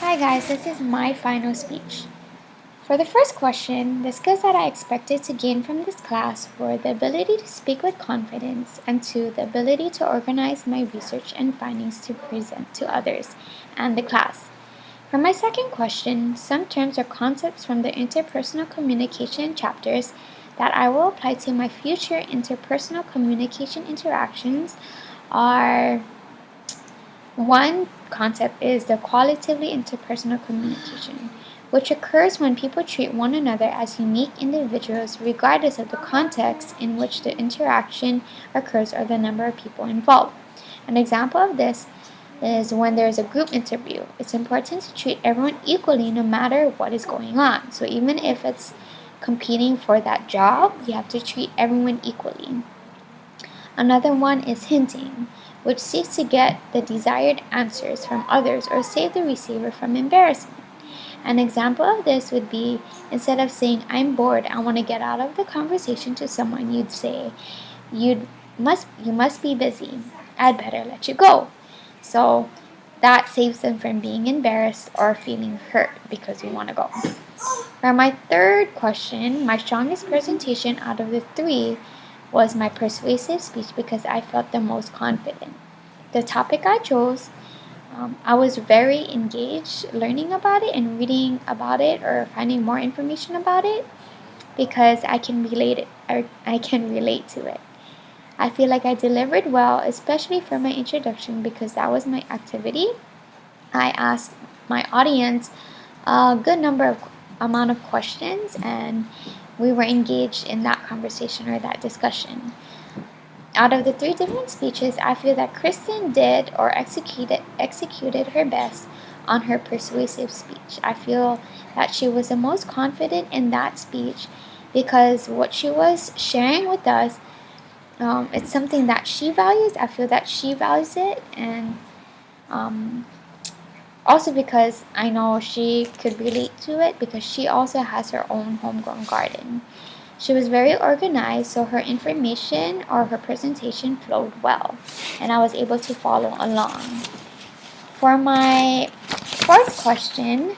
Hi guys, this is my final speech. For the first question, the skills that I expected to gain from this class were the ability to speak with confidence and the ability to organize my research and findings to present to others and the class. For my second question, some terms or concepts from the interpersonal communication chapters that I will apply to my future interpersonal communication interactions are: one concept is the qualitatively interpersonal communication, which occurs when people treat one another as unique individuals regardless of the context in which the interaction occurs or the number of people involved. An example of this is when there is a group interview. It's important to treat everyone equally no matter what is going on. So even if it's competing for that job, you have to treat everyone equally. Another one is hinting, which seeks to get the desired answers from others or save the receiver from embarrassment. An example of this would be, instead of saying, "I'm bored, I want to get out of the conversation" to someone, you'd say, you must be busy. I'd better let you go." So that saves them from being embarrassed or feeling hurt because you want to go. For my third question, my strongest presentation out of the three was my persuasive speech because I felt the most confident. The topic I chose, I was very engaged learning about it and reading about it or finding more information about it because I can relate to it. I feel like I delivered well, especially for my introduction because that was my activity. I asked my audience a good amount of questions, and we were engaged in that conversation or that discussion. Out of the three different speeches, I feel that Kristen did or executed her best on her persuasive speech. I feel that she was the most confident in that speech because what she was sharing with us, it's something that she values. I feel that she values it, and also because I know she could relate to it because she also has her own homegrown garden. She was very organized, so her information or her presentation flowed well, and I was able to follow along. For my fourth question,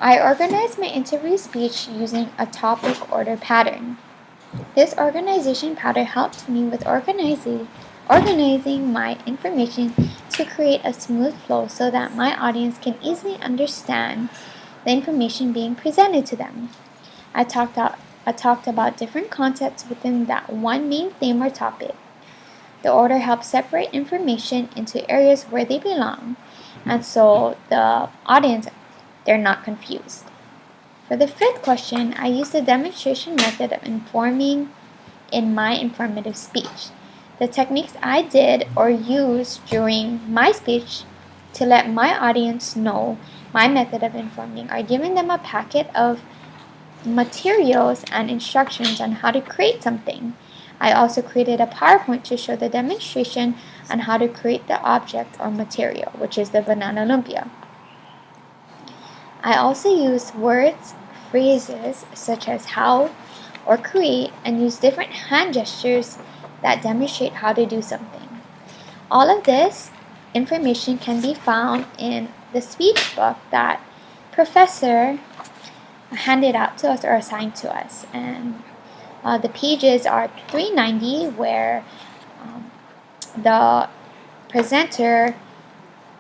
I organized my interview speech using a topic order pattern. This organization pattern helped me with organizing my information to create a smooth flow so that my audience can easily understand the information being presented to them. I talked about different concepts within that one main theme or topic. The order helps separate information into areas where they belong, and so the audience, they're not confused. For the fifth question, I used the demonstration method of informing in my informative speech. The techniques I did or used during my speech to let my audience know my method of informing are giving them a packet of materials and instructions on how to create something. I also created a PowerPoint to show the demonstration on how to create the object or material, which is the banana lumpia. I also used words, phrases such as how or create, and use different hand gestures that demonstrate how to do something. All of this information can be found in the speech book that Professor handed out to us or assigned to us, and the pages are 390, where the presenter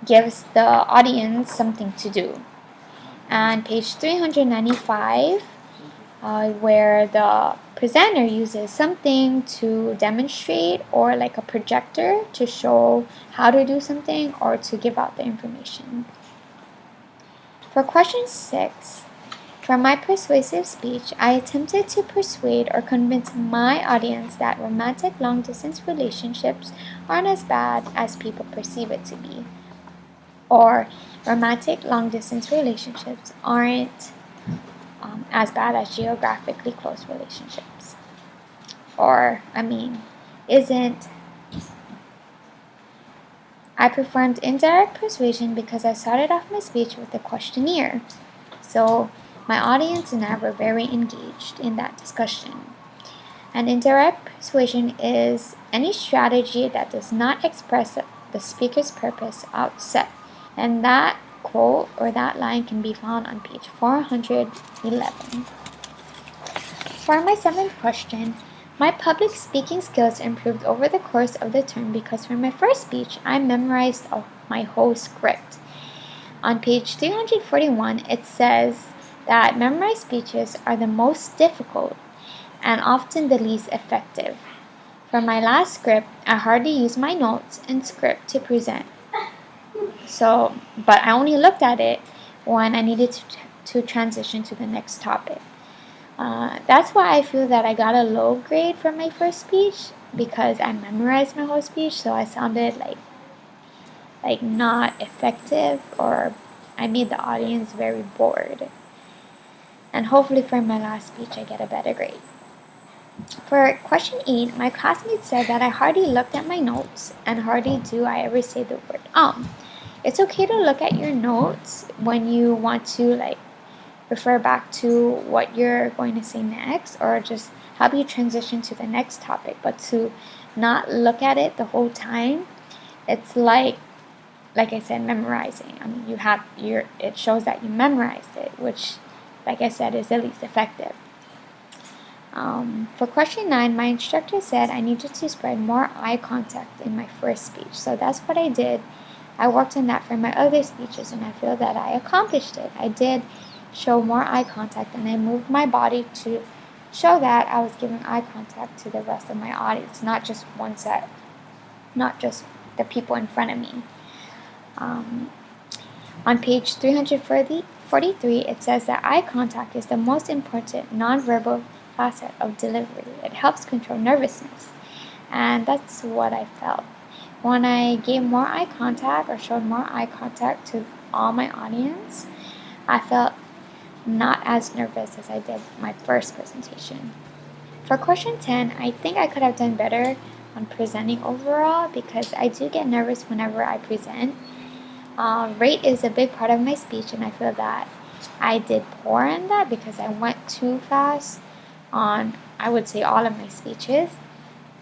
gives the audience something to do, and page 395, where the presenter uses something to demonstrate or like a projector to show how to do something or to give out the information. For question 6, for my persuasive speech, I attempted to persuade or convince my audience that romantic long-distance relationships aren't as bad as people perceive it to be, or romantic long-distance relationships aren't as bad as geographically close relationships. Isn't. I performed indirect persuasion because I started off my speech with a questionnaire. So my audience and I were very engaged in that discussion. And indirect persuasion is any strategy that does not express the speaker's purpose outset. And that quote or that line can be found on page 411. For my 7th question, my public speaking skills improved over the course of the term because for my first speech, I memorized my whole script. On page 341, it says that memorized speeches are the most difficult and often the least effective. For my last script, I hardly used my notes and script to present. But I only looked at it when I needed to transition to the next topic. That's why I feel that I got a low grade for my first speech because I memorized my whole speech, so I sounded like not effective, or I made the audience very bored. And hopefully for my last speech I get a better grade. For question 8, my classmates said that I hardly looked at my notes and hardly do I ever say the word It's okay to look at your notes when you want to refer back to what you're going to say next or just help you transition to the next topic, but to not look at it the whole time, it's like I said, memorizing. I mean, it shows that you memorized it, which, like I said, is the least effective. For question 9, my instructor said I needed to spread more eye contact in my first speech. So that's what I did. I worked on that for my other speeches, and I feel that I accomplished it. I did show more eye contact, and I moved my body to show that I was giving eye contact to the rest of my audience, not just one set, not just the people in front of me. On page 343, it says that eye contact is the most important nonverbal facet of delivery. It helps control nervousness, and that's what I felt. When I gave more eye contact or showed more eye contact to all my audience, I felt not as nervous as I did my first presentation. For question 10, I think I could have done better on presenting overall because I do get nervous whenever I present. Rate is a big part of my speech, and I feel that I did poor in that because I went too fast on, I would say, all of my speeches.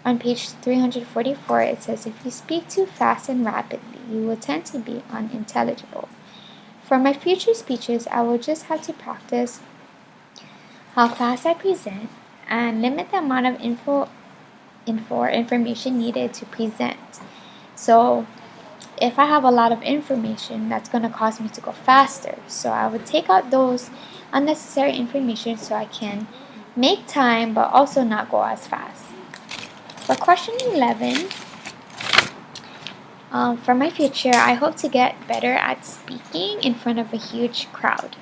On page 344, it says, if you speak too fast and rapidly, you will tend to be unintelligible. For my future speeches, I will just have to practice how fast I present and limit the amount of information needed to present. So if I have a lot of information, that's going to cause me to go faster. So I would take out those unnecessary information so I can make time but also not go as fast. For question 11, for my future, I hope to get better at speaking in front of a huge crowd.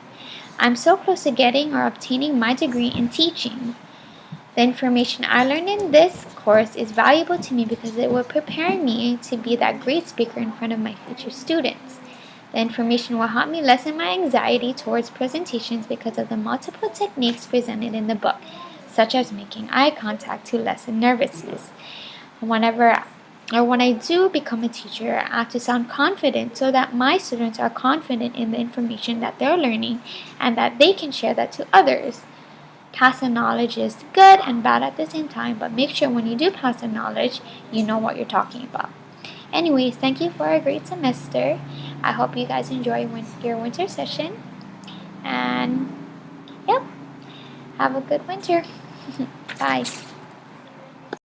I'm so close to getting or obtaining my degree in teaching. The information I learned in this course is valuable to me because it will prepare me to be that great speaker in front of my future students. The information will help me lessen my anxiety towards presentations because of the multiple techniques presented in the book, such as making eye contact to lessen nervousness. When I do become a teacher, I have to sound confident so that my students are confident in the information that they're learning and that they can share that to others. Pass the knowledge is good and bad at the same time, but make sure when you do pass the knowledge, you know what you're talking about. Anyways, thank you for a great semester. I hope you guys enjoy your winter session. And, yep, have a good winter. Bye.